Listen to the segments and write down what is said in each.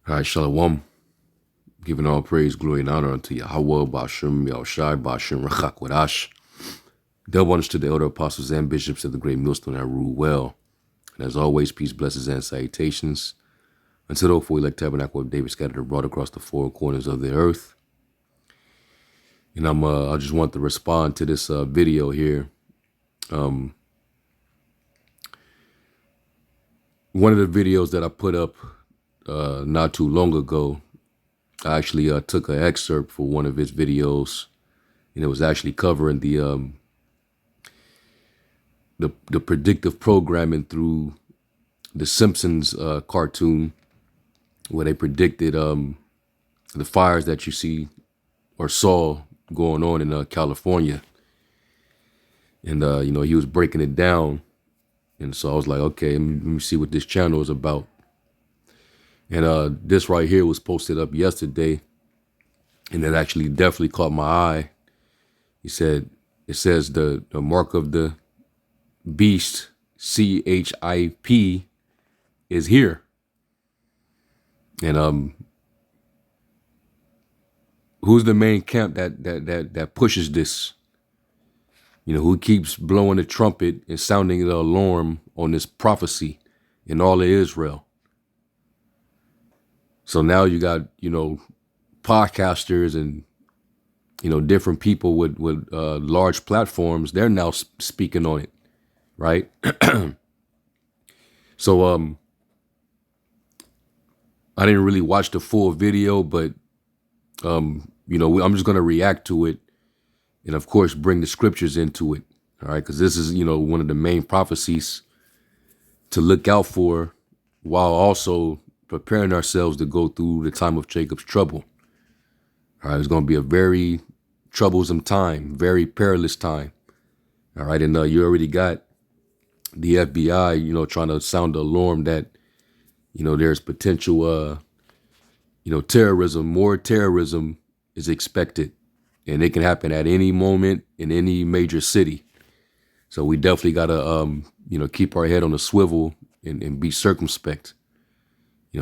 All right, Shalom. Giving all praise, glory, and honor unto Yahweh, Ba'ashem, Yahushai, Ba'ashem, Rachak, Wadash. Double honors to the elder apostles and bishops of the great millstone that rule well. And as always, peace, blessings, and salutations unto the hopeful elect tabernacle of David scattered abroad across the four corners of the earth. And I just want to respond to this video here. One of the videos that I put up not too long ago, I actually took an excerpt for one of his videos, and it was actually covering the predictive programming through the Simpsons cartoon, where they predicted the fires that you see or saw going on in California. And, he was breaking it down. And so I was like, okay, let me see what this channel is about. And this right here was posted up yesterday, and it actually definitely caught my eye. It says the mark of the beast, CHIP, is here. And who's the main camp that pushes this? Who keeps blowing the trumpet and sounding the alarm on this prophecy in all of Israel? So now you got, podcasters and, different people with large platforms. They're now speaking on it, right? So I didn't really watch the full video, but, I'm just going to react to it and, of course, bring the scriptures into it, all right? Because this is, one of the main prophecies to look out for, while also preparing ourselves to go through the time of Jacob's trouble. All right, it's going to be a very troublesome time, very perilous time. All right, and you already got the FBI, trying to sound the alarm that, there's potential, terrorism, more terrorism is expected, and it can happen at any moment in any major city. So we definitely got to, keep our head on a swivel and be circumspect.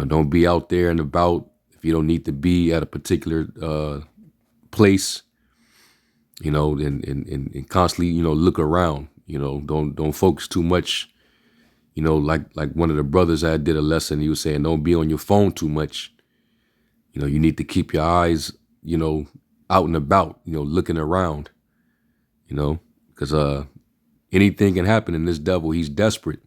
Don't be out there and about if you don't need to be at a particular place, and constantly, look around, don't focus too much, like one of the brothers I did a lesson, he was saying, don't be on your phone too much. You need to keep your eyes, out and about, looking around, because anything can happen in this devil. He's desperate.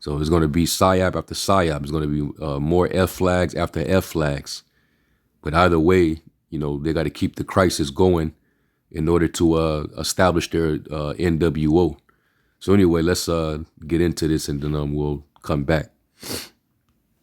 So it's going to be psyop after psyop. It's going to be more F flags after F flags. But either way, they got to keep the crisis going in order to establish their NWO. So anyway, let's get into this, and then we'll come back.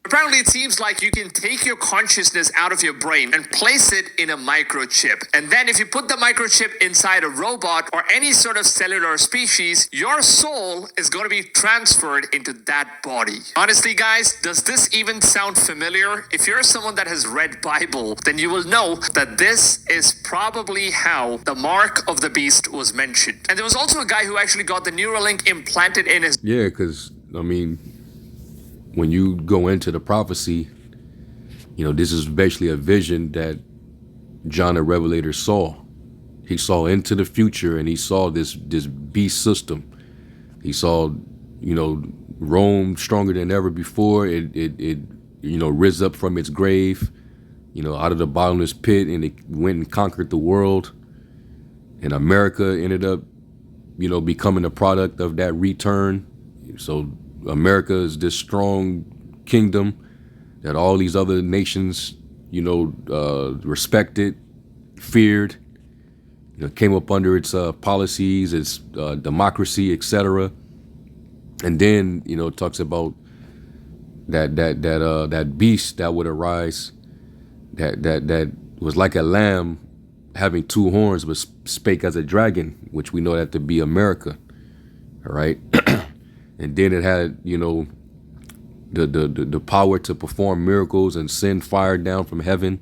Apparently, it seems like you can take your consciousness out of your brain and place it in a microchip. And then if you put the microchip inside a robot or any sort of cellular species, your soul is going to be transferred into that body. Honestly, guys, does this even sound familiar? If you're someone that has read Bible, then you will know that this is probably how the mark of the beast was mentioned. And there was also a guy who actually got the Neuralink implanted in his... Yeah, because, when you go into the prophecy, this is basically a vision that John the Revelator saw. He saw into the future, and he saw this beast system. He saw, Rome stronger than ever before. It rose up from its grave, out of the bottomless pit, and it went and conquered the world. And America ended up, becoming a product of that return. So America is this strong kingdom that all these other nations, respected, feared, came up under its policies, its democracy, etc. And then, it talks about that beast that would arise, that was like a lamb having two horns, but spake as a dragon, which we know that to be America. All right. And then it had, the power to perform miracles and send fire down from heaven.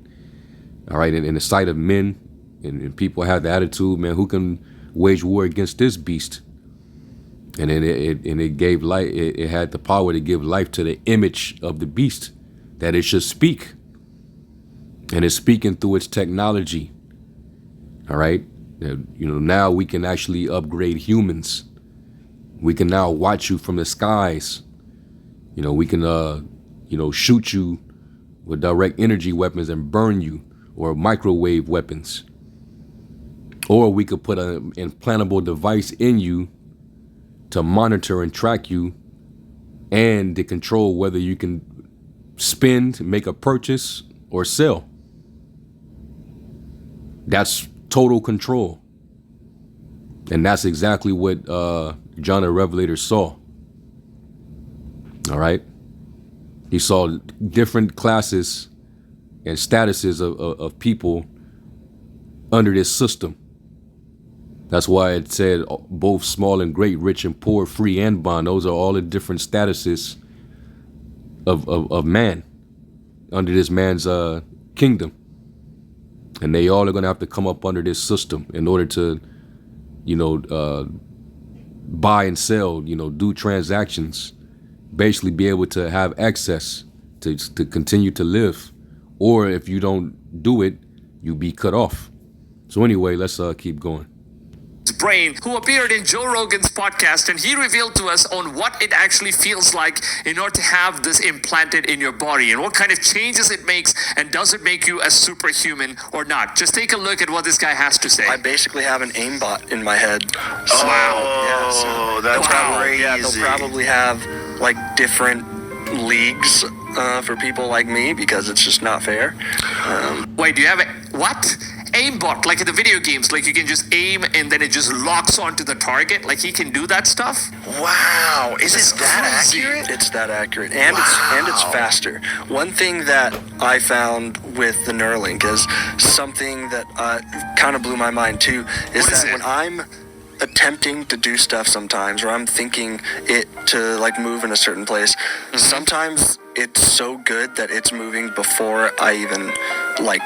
All right, in the sight of men, and people have the attitude, man, who can wage war against this beast? And then it gave life. It had the power to give life to the image of the beast, that it should speak. and it's speaking through its technology. All right. Now we can actually upgrade humans. We can now watch you from the skies. We can, shoot you with direct energy weapons and burn you, or microwave weapons. Or we could put an implantable device in you to monitor and track you, and to control whether you can spend, make a purchase, or sell. That's total control. And that's exactly what John the Revelator saw. All right. He saw different classes and statuses of people under this system. That's why it said both small and great, rich and poor, free and bond. Those are all the different statuses of man under this man's kingdom. And they all are going to have to come up under this system in order to, buy and sell, do transactions, basically be able to have access to continue to live. Or if you don't do it, you be cut off. So anyway, let's keep going. Brain, who appeared in Joe Rogan's podcast, and he revealed to us on what it actually feels like in order to have this implanted in your body and what kind of changes it makes, and does it make you a superhuman or not. Just take a look at what this guy has to say. I basically have an Aimbot in my head. So, yeah, so that's crazy. Yeah, they'll probably have like different leagues for people like me, because it's just not fair. Wait, do you have what? Aimbot, like in the video games, like you can just aim and then it just locks onto the target. Like he can do that stuff. Wow, is it that crazy. accurate? It's that accurate, and Wow. it's faster. One thing that I found with the Neuralink is something that kind of blew my mind too. Is What is that it? when I'm attempting to do stuff sometimes, or I'm thinking it to like move in a certain place, sometimes it's so good that it's moving before I even like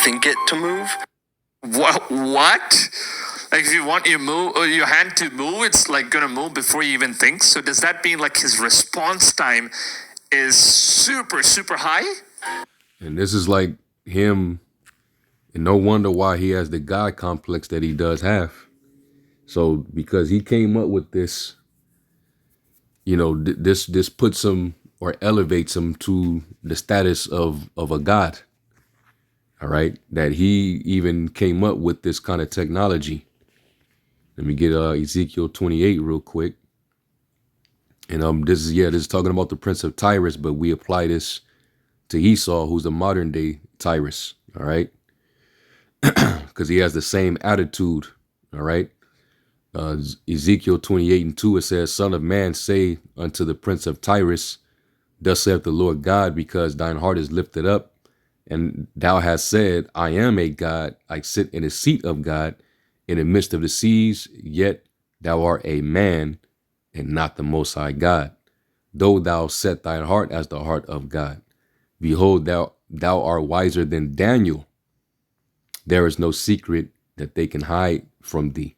think it to move. What? Like if you want your hand to move, it's like gonna move before you even think. So does that mean like his response time is super, super high? And this is like him, and no wonder why he has the God complex that he does have. So because he came up with this, this puts him or elevates him to the status of a God. All right, that he even came up with this kind of technology. Let me get Ezekiel 28 real quick. And this is talking about the Prince of Tyrus, but we apply this to Esau, who's the modern day Tyrus. All right, because he has the same attitude. All right. Ezekiel 28:2, it says, Son of man, say unto the Prince of Tyrus, thus saith the Lord God, because thine heart is lifted up, and thou hast said, I am a God, I sit in the seat of God in the midst of the seas, yet thou art a man and not the Most High God. Though thou set thine heart as the heart of God. Behold, thou art wiser than Daniel. There is no secret that they can hide from thee.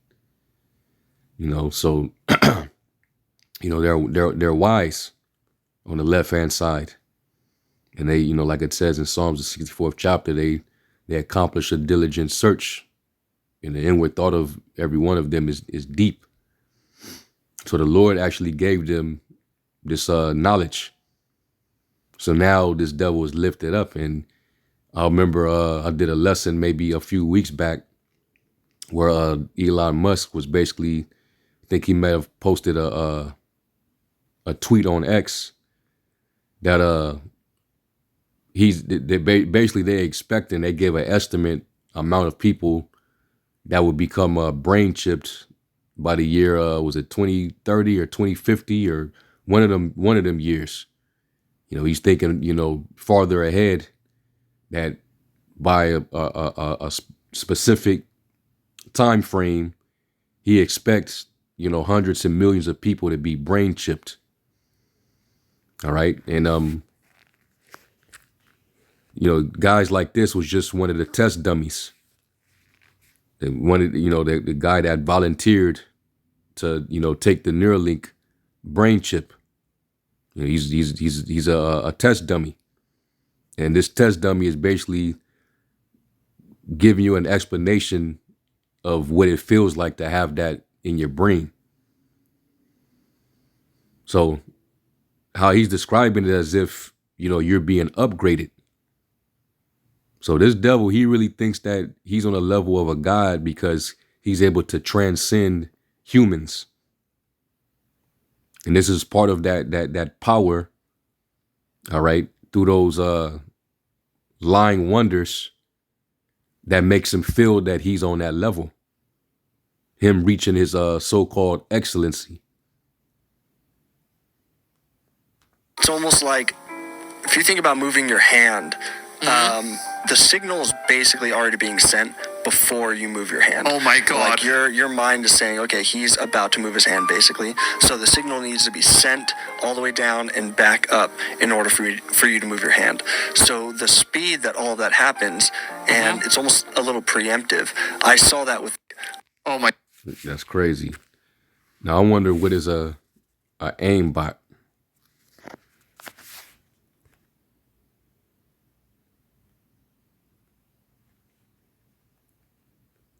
So, they're wise on the left-hand side. And they, like it says in Psalms, the 64th chapter, they accomplish a diligent search. And the inward thought of every one of them is deep. So the Lord actually gave them this knowledge. So now this devil is lifted up. And I remember I did a lesson maybe a few weeks back where Elon Musk was basically, I think he may have posted a tweet on X that they expecting, they gave an estimate amount of people that would become brain chipped by the year was it 2030 or 2050 or one of them years. He's thinking farther ahead, that by a specific time frame he expects hundreds of millions of people to be brain chipped. All right, and guys like this was just one of the test dummies. They wanted, the guy that volunteered to, take the Neuralink brain chip. He's a test dummy, and this test dummy is basically giving you an explanation of what it feels like to have that in your brain. So how he's describing it as if, you're being upgraded. So this devil, he really thinks that he's on a level of a god because he's able to transcend humans. And this is part of that power, all right, through those lying wonders that makes him feel that he's on that level. Him reaching his so-called excellency. It's almost like if you think about moving your hand, the signal is basically already being sent before you move your hand. Oh my God. Like your mind is saying, okay, he's about to move his hand, basically. So the signal needs to be sent all the way down and back up in order for you to move your hand. So the speed that all of that happens, and it's almost a little preemptive. I saw that with... Oh my... That's crazy. Now I wonder what is a aimbot.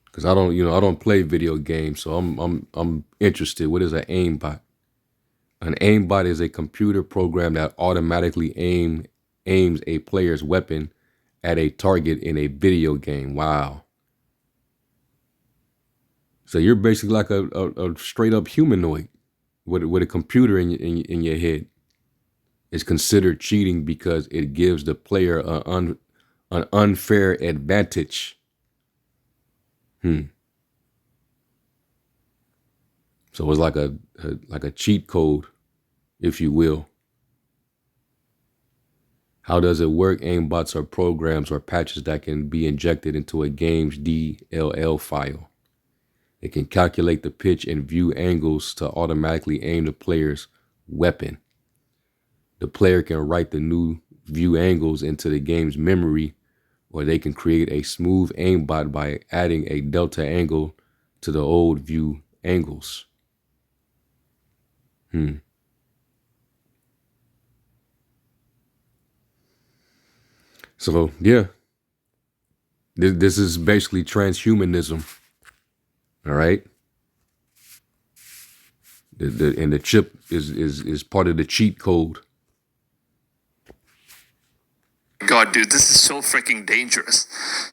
Because I don't play video games, so I'm interested. What is an aimbot? An aimbot is a computer program that automatically aims a player's weapon at a target in a video game. Wow. So you're basically like a straight up humanoid with a computer in your head. It's considered cheating because it gives the player an unfair advantage. So it's like a cheat code, if you will. How does it work? Aimbots are programs or patches that can be injected into a game's DLL file. It can calculate the pitch and view angles to automatically aim the player's weapon. The player can write the new view angles into the game's memory, or they can create a smooth aimbot by adding a delta angle to the old view angles. So, yeah, this is basically transhumanism, all right? And the chip is part of the cheat code. God, dude, this is so freaking dangerous.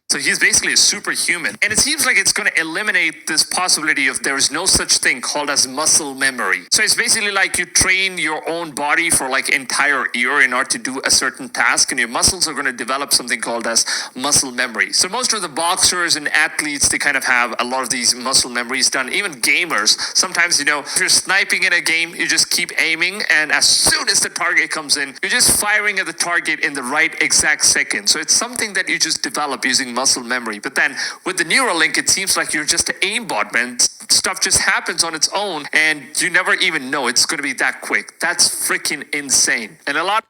So he's basically a superhuman. And it seems like it's going to eliminate this possibility of there is no such thing called as muscle memory. So it's basically like you train your own body for like entire year in order to do a certain task, and your muscles are going to develop something called as muscle memory. So most of the boxers and athletes, they kind of have a lot of these muscle memories done. Even gamers, sometimes, if you're sniping in a game, you just keep aiming, and as soon as the target comes in, you're just firing at the target in the right exact second. So it's something that you just develop using muscle memory. But then with the Neuralink, it seems like you're just an aimbot, man. Stuff just happens on its own, and you never even know it's going to be that quick. That's freaking insane. And a lot...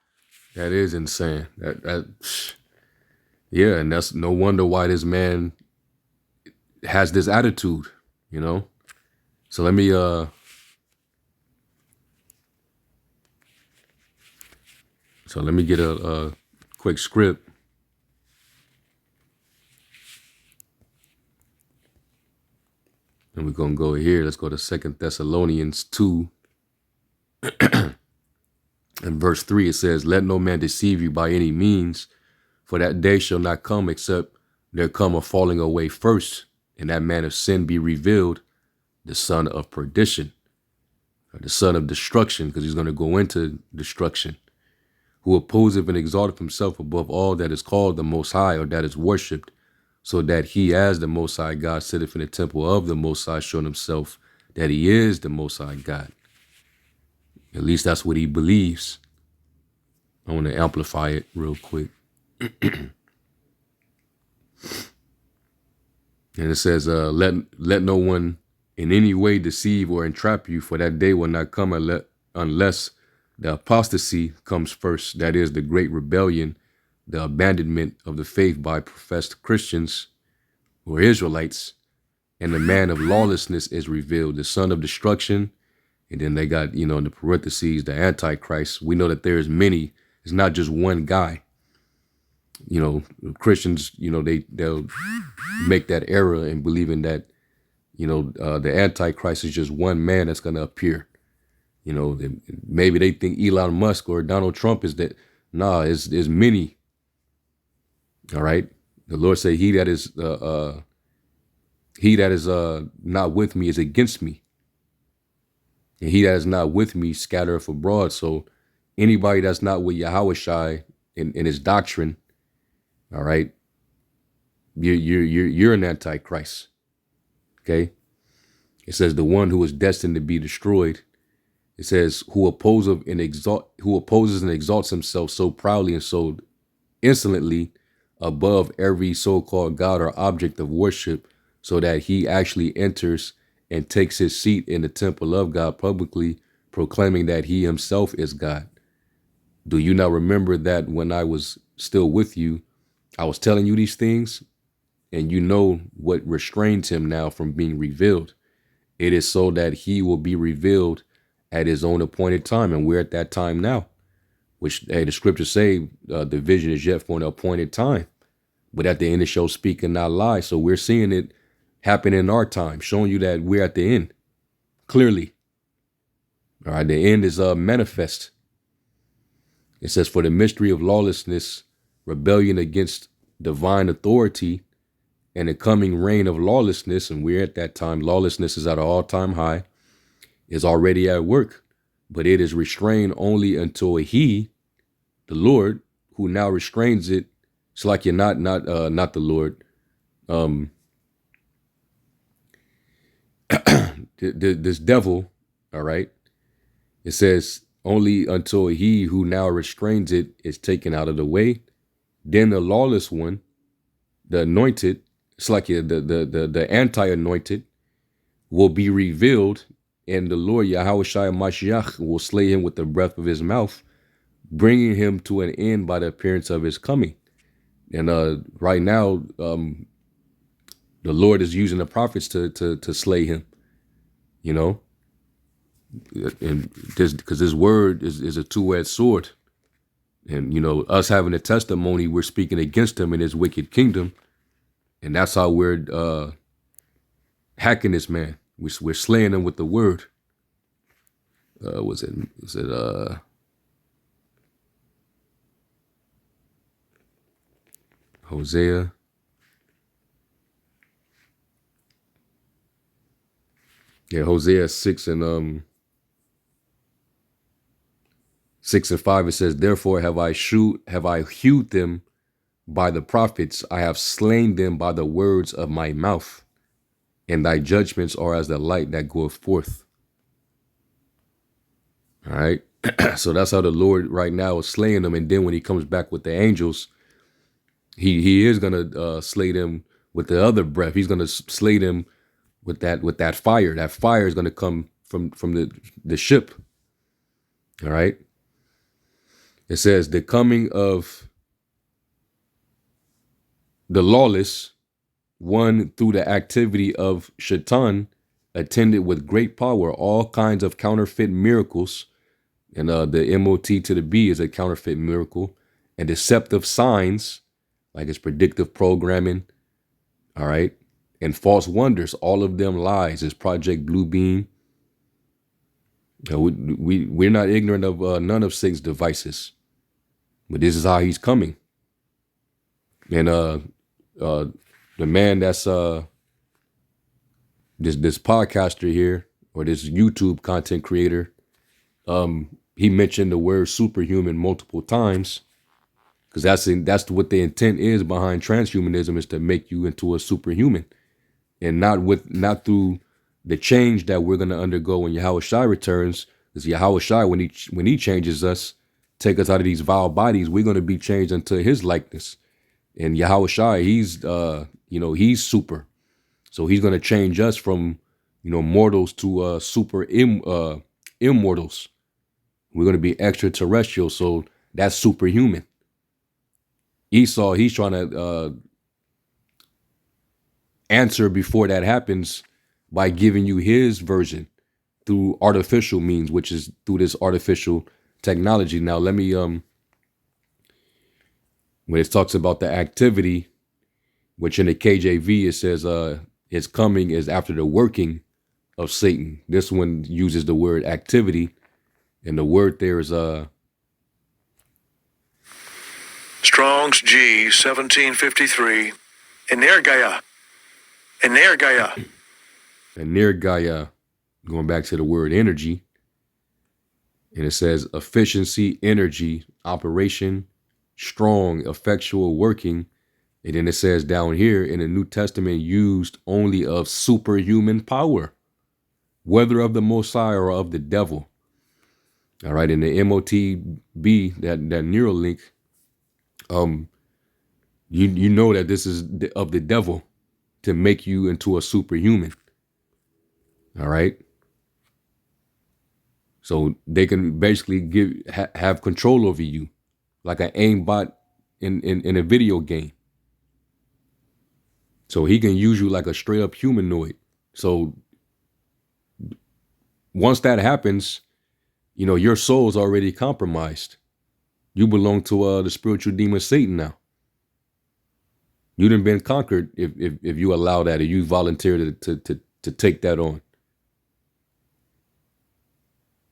That is insane. Yeah, and that's no wonder why this man has this attitude, So let me get a quick script. And we're going to go here. Let's go to 2 Thessalonians 2. In verse 3, it says, "Let no man deceive you by any means, for that day shall not come except there come a falling away first, and that man of sin be revealed, the son of perdition," or the son of destruction, because he's going to go into destruction, "who opposeth and exalteth himself above all that is called the Most High, or that is worshipped, so that he as the Most High God sitteth in the temple of the Most High, showing himself that he is the Most High God." At least that's what he believes. I want to amplify it real quick. And it says, let no one in any way deceive or entrap you, for that day will not come unless the apostasy comes first, that is, the great rebellion, the abandonment of the faith by professed Christians or Israelites, and the man of lawlessness is revealed, the son of destruction. And then they got, in the parentheses, the Antichrist. We know that there is many. It's not just one guy. Christians, they'll make that error in believing that, the Antichrist is just one man that's going to appear. Maybe they think Elon Musk or Donald Trump is that. Nah, it's many. All right. The Lord said, he that is not with me is against me. And he that is not with me scattereth abroad. So anybody that's not with Yahushua in his doctrine, all right, you're an antichrist. Okay. It says the one who is destined to be destroyed. It says who opposes and exalts himself so proudly and so insolently above every so-called God or object of worship, so that he actually enters and takes his seat in the temple of God publicly, proclaiming that he himself is God. Do you not remember that when I was still with you, I was telling you these things? And you know what restrains him now from being revealed. It is so that he will be revealed at his own appointed time. And we're at that time now, which the scriptures say the vision is yet for an appointed time. But at the end, it shows speak and not lie. So we're seeing it happen in our time, showing you that we're at the end, clearly. All right, the end is manifest. It says, for the mystery of lawlessness, rebellion against divine authority, and the coming reign of lawlessness, and we're at that time, lawlessness is at an all-time high, is already at work, but it is restrained only until he, the Lord, who now restrains it. It's like you're not the Lord. This devil, all right. It says only until he who now restrains it is taken out of the way. Then the lawless one, the anointed, it's like the anti-anointed, will be revealed, and the Lord Yahushua Mashiach will slay him with the breath of his mouth, bringing him to an end by the appearance of his coming. And right now, the Lord is using the prophets to slay him, and because his word is a two-edged sword. And, us having a testimony, we're speaking against him in his wicked kingdom. And that's how we're hacking this man. We're slaying him with the word. Was it Hosea? Yeah, Hosea 6 and 5, it says, therefore have I hewed them by the prophets, I have slain them by the words of my mouth, and thy judgments are as the light that goeth forth. All right. So that's how the Lord right now is slaying them. And then when he comes back with the angels, he is going to slay them with the other breath. He's going to slay them with that fire. That fire is going to come from the ship. All right. It says the coming of the lawless one through the activity of Shaitan, attended with great power, all kinds of counterfeit miracles. And the MOTB is a counterfeit miracle, and deceptive signs, like it's predictive programming. All right. And false wonders, all of them lies, is Project Blue Beam. We're not ignorant of none of Satan's devices, but this is how he's coming. And the man that's this podcaster here, or this YouTube content creator, he mentioned the word superhuman multiple times, because that's what the intent is behind transhumanism, is to make you into a superhuman, and not through the change that we're going to undergo when Yahushua returns. Because Yahushua, when he changes us, take us out of these vile bodies, we're going to be changed into his likeness. And Yahushua, he's super. So he's going to change us from, mortals to super immortals. We're going to be extraterrestrial. So that's superhuman. Esau, he's trying to answer before that happens by giving you his version through artificial means, which is through this artificial technology. Now, let me when it talks about the activity, which in the KJV it says his coming is after the working of Satan. This one uses the word activity, and the word there is Strong's G 1753. Energia. Energia. energia, going back to the word energy. And it says efficiency, energy, operation, strong, effectual, working. And then it says down here in the New Testament, used only of superhuman power, whether of the Most High or of the devil. All right, in the MOTB, that Neuralink, you know that this is of the devil to make you into a superhuman. All right. So they can basically have control over you, like an aimbot in a video game. So he can use you like a straight up humanoid. So once that happens, you know, your soul's already compromised. You belong to the spiritual demon Satan now. You done been conquered if you allow that, or you volunteer to take that on.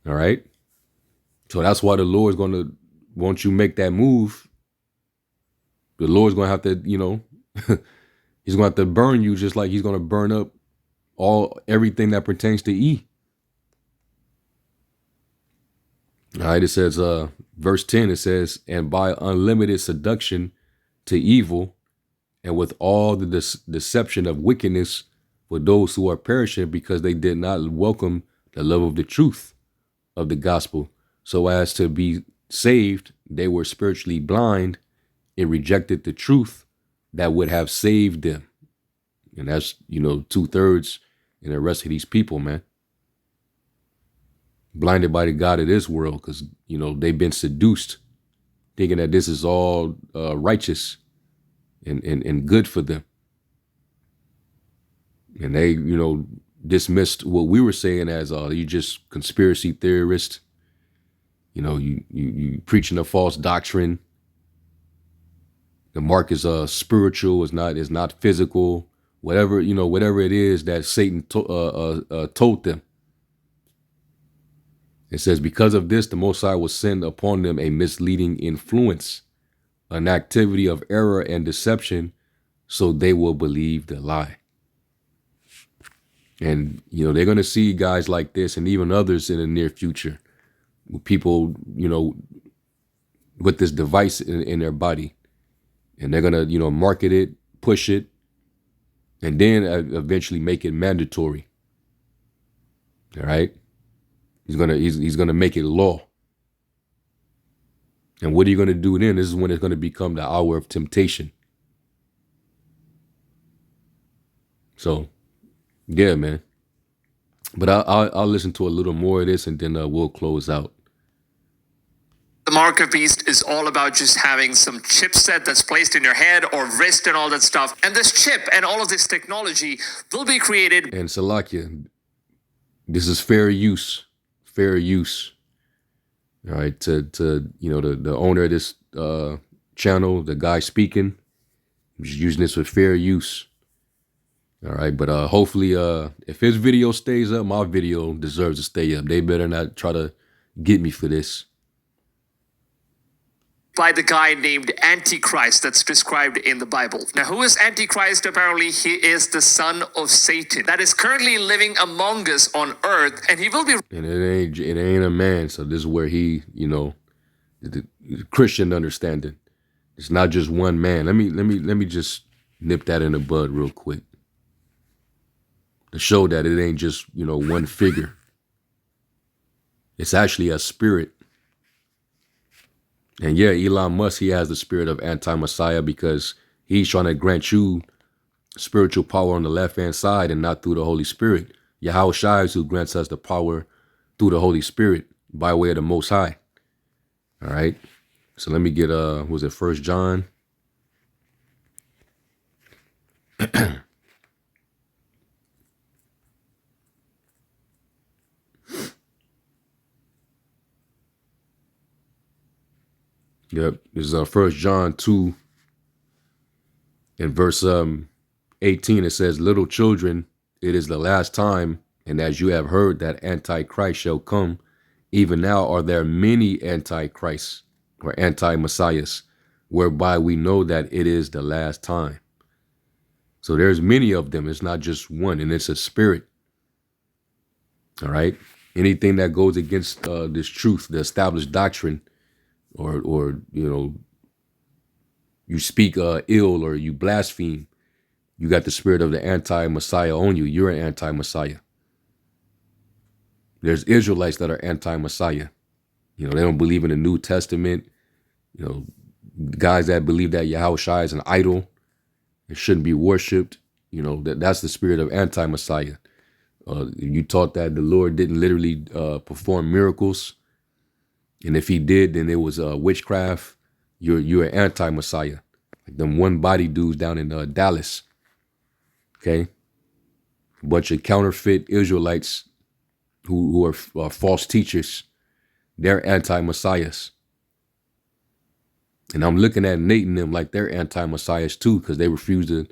All right. So that's why the Lord's going to, once you make that move, the Lord's going to have to, you know, he's going to have to burn you just like he's going to burn up everything that pertains to E. All right. It says, verse 10, it says, and by unlimited seduction to evil and with all the deception of wickedness for those who are perishing because they did not welcome the love of the truth of the gospel, so as to be saved, they were spiritually blind and rejected the truth that would have saved them. And that's, you know, 2/3 in the rest of these people, man. Blinded by the God of this world because, you know, they've been seduced, thinking that this is all righteous and good for them. And they, you know, dismissed what we were saying as you just conspiracy theorist. You know, you preaching a false doctrine. The mark is spiritual, is not physical. Whatever, you know, whatever it is that Satan told them. It says, because of this, the Most High will send upon them a misleading influence, an activity of error and deception, so they will believe the lie. And, you know, they're going to see guys like this and even others in the near future, with people, you know, with this device in their body. And they're going to, you know, market it, push it, and then eventually make it mandatory. All right. He's going to make it law. And what are you going to do then? This is when it's going to become the hour of temptation. So, yeah, man. But I'll listen to a little more of this and then we'll close out. The mark of beast is all about just having some chipset that's placed in your head or wrist and all that stuff. And this chip and all of this technology will be created. And Salakia, this is fair use. Fair use. All right, to you know, the owner of this channel, the guy speaking, he's using this with fair use. All right, but hopefully if his video stays up, my video deserves to stay up. They better not try to get me for this. By the guy named Antichrist that's described in the Bible. Now, who is Antichrist? Apparently, he is the son of Satan that is currently living among us on earth, and he will be. And it ain't a man. So this is where he, you know, the Christian understanding. It's not just one man. Let me just nip that in the bud real quick to show that it ain't just, you know, one figure. It's actually a spirit. And yeah, Elon Musk, he has the spirit of anti-Messiah because he's trying to grant you spiritual power on the left-hand side and not through the Holy Spirit. Yahweh Shai is who grants us the power through the Holy Spirit by way of the Most High. All right. So let me get, was it 1 John? Yep, this is 1 John 2, In verse 18, it says, little children, it is the last time, and as you have heard that Antichrist shall come, even now are there many Antichrists or anti-messiahs, whereby we know that it is the last time. So there's many of them. It's not just one, and it's a spirit. All right. Anything that goes against this truth, the established doctrine, or you speak ill or you blaspheme, you got the spirit of the anti-Messiah on you. You're an anti-Messiah. There's Israelites that are anti-Messiah. They don't believe in the New Testament. Guys that believe that Yahushua is an idol, it shouldn't be worshipped. That's the spirit of anti-Messiah. You taught that the Lord didn't literally perform miracles, and if he did, then it was witchcraft. You're an anti-Messiah. Like them one body dudes down in Dallas. Okay, a bunch of counterfeit Israelites who are false teachers. They're anti-Messiahs. And I'm looking at Nate and them like they're anti-Messiahs too, because they refuse to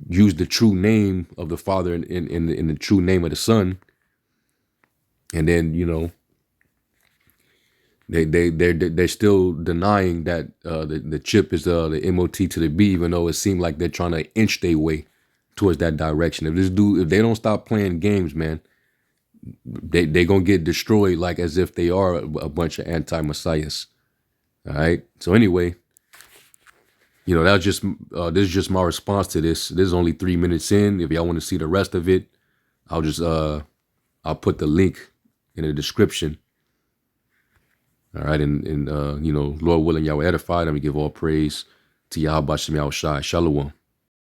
use the true name of the Father in the true name of the Son. And then, they're still denying that the chip is the MOT to the B, even though it seemed like they're trying to inch their way towards that direction. If they don't stop playing games, man, they gonna get destroyed, like as if they are a bunch of anti-Messiahs. All right. So anyway, that's just this is just my response to this. This is only 3 minutes in. If y'all want to see the rest of it, I'll just I'll put the link in the description. All right, and Lord willing, y'all will edify them and give all praise to Yahweh Shem Yahushai. Shalom.